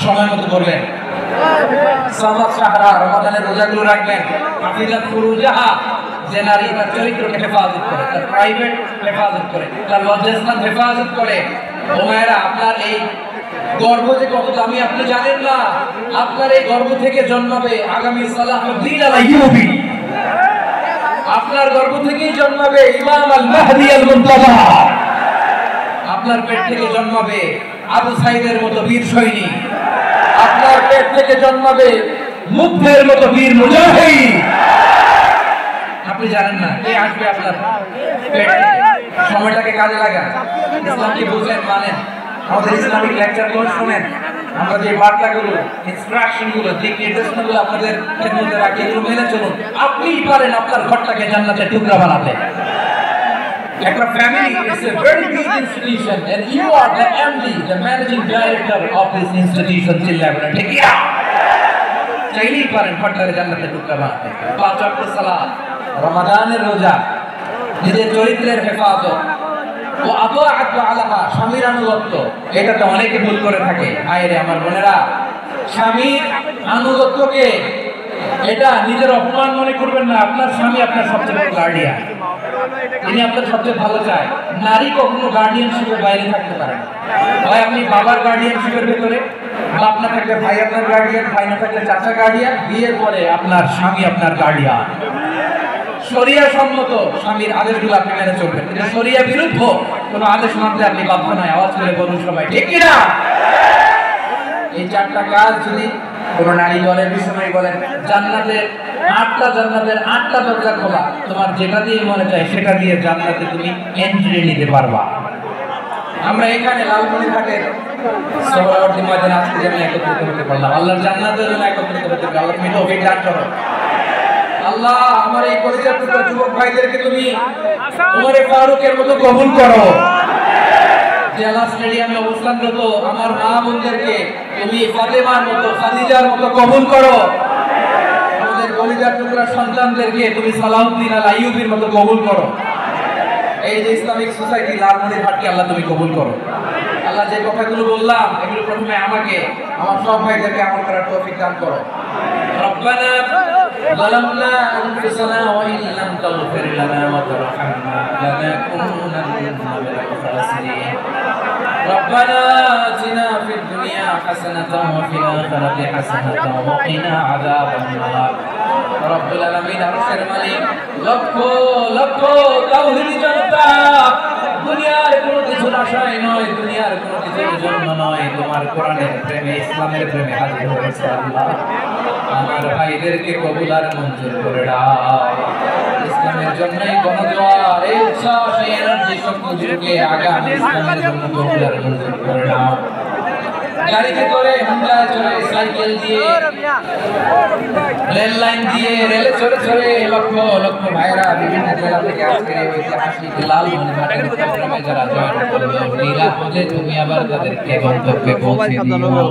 সময় মতো করবেন। সালাত সাহরা রমাদানের রোজাগুলো রাখবেন। হাফিজাত ফুরুজাহা, যে নারী তার চরিত্রকে হেফাজত করে, তার প্রাইভেট হেফাজত করে, তার লজ্জাস্থান হেফাজত করে। ও মায়েরা, আপনার এই গর্ভ যে কত দামি আপনি জানেন না। আপনার এই গর্ভ থেকে জন্মাবে আগামী সালাহুদ্দিন আল-আইয়ুবী। আপনার গর্ভ থেকেই জন্মাবে ইমাম আল মাহদী আল মুনতাযা। আপনার পেট থেকে জন্মাবে আবু সাইদের মতো বীর সৈনিক। আপনার পেট থেকে জন্মাবে মুগ্ধের মতো বীর মুজাহিদ। আপনি জানেন না কে আসবে আপনার পেট থেকে। সময়টাকে কাজে লাগান, ইসলামকে বুঝেন, মানেন, আমাদের ইসলামিক লেকচারগুলো শুনেন। আমরা যে বার্তাগুলো, ইনস্ট্রাকশনগুলো, দিক নির্দেশনাগুলো আপনাদের মধ্যে রাখি, এগুলো মেনে চলুন। আপনিই পারেন আপনার ঘরটাকে জান্নাতের টুকরা বানাতে। একটা family is a very big institution and you are the MD, the managing director of this institution. ঠিক না? চাইলেই পারেন ঘরটাকে জান্নাতের টুকরা বানাতে। 5 ওয়াক্ত সালাত, রমাদানের রোজা, নিজের চরিত্রের হেফাজত, ও আতাআত ওয়া আলাহা, স্বামীর আনুগত্য। এটা তো অনেকে ভুল করে থাকে। আয়রে আমার বোনেরা, স্বামীর আনুগত্যকে এটা নিজের অপমান মনে করবেন না। আপনার স্বামী আপনার সবচেয়ে বড় গার্ডিয়ান, তিনি আপনার সবচেয়ে ভালো চায়। নারী কখনো গার্ডিয়ানশিপের বাইরে থাকতে পারে না। হয় আপনি বাবার গার্ডিয়ানশিপের ভেতরে, বাপ না থাকলে ভাই আপনার গার্ডিয়ান, ভাই না থাকলে চাচা গার্ডিয়ান, বিয়ের পরে আপনার স্বামী আপনার গার্ডিয়ান। শরিয়া সম্মত স্বামীর আদেশগুলো আপনি মেনে চলবেন, কিন্তু শরিয়া বিরুদ্ধ কোনো আদেশ মানতে আপনি বাধ্য নয়। আওয়াজ করে বলুন সবাই, ঠিক কিনা? এই 4টা কাজ যদি কোনো নারী বলেন, বিষ্ণু বলেন, জান্নাতের 8টা দরজা খোলা। তোমার যেটা দিয়ে মনে চায় সেটা দিয়ে জান্নাতে তুমি এন্ট্রি নিতে পারবা। আমরা এখানে লালমনিরহাটের সোহরাওয়ার্দী ময়দানে আজকে যেন একত্রিত হতে পারলাম। আল্লাহর জান্নাতের জন্য একত্রিত হতে পারলাম। আল্লাহ তুমি তৌফিক দান করো। আল্লাহ আমার এই পরিচয় যুবক ভাইদেরকে তুমি উমরে ফারুকের মতো কবুল করো। জেলা স্টেডিয়ামে অবস্থানরত আমার মা বোনদেরকে তুমি ফাতেমার মতো, খাদিজার মতো কবুল করো। আমাদের কলিজার টুকরা সন্তানদেরকে তুমি সালাহুদ্দিন আল-আইয়ুবীর মতো কবুল করো। এই যে ইসলামিক সোসাইটি লালমনিরহাটকে আল্লাহ তুমি কবুল করো। আল্লাহ যে কথাগুলো বললাম এগুলো প্রথমে আমাকে, আমার সব ভাইদেরকে আমল করার তৌফিক দান করো। রব্বানা ظلمنا أنفسنا وإن لم تغفر لنا وترحمنا لنكونن من الخاسرين ربنا آتنا في الدنيا حسنة وفي الآخرة حسنة وقنا عذاب النار رب العالمين আরশের মালিক, লক্ষ লক্ষ তাওহীদি জনতা দুনিয়ার কোনো কিছুর আশায় নয়, দুনিয়ার কোনো কিছুর জন্য নয়, তোমার কোরআনের প্রেমে, ইসলামের প্রেমে হাজির হয়েছে। আল্লাহ আমার ভাইদেরকে কবুল আর মঞ্জুর করে দাও। ইসলামের জন্যই গণজোয়ার, এই উৎসাহ, এই এনার্জি সব যুগে আগামী ইসলামের জন্য কবুল আর মঞ্জুর করে দাও। গাড়িতে করে, হুন্ডায় চড়ে, সাইকেল দিয়ে, রেল লাইন দিয়ে, রেলে চড়ে চড়ে লক্ষ লক্ষ ভাইরা বিভিন্ন জেলা থেকে আজকের এই ঐতিহাসিক লালমনিরহাটের প্রোগ্রামে যারা জয়েন করলো, নিরাপদে তুমি আবার তাদেরকে গন্তব্যে পৌঁছে দিও।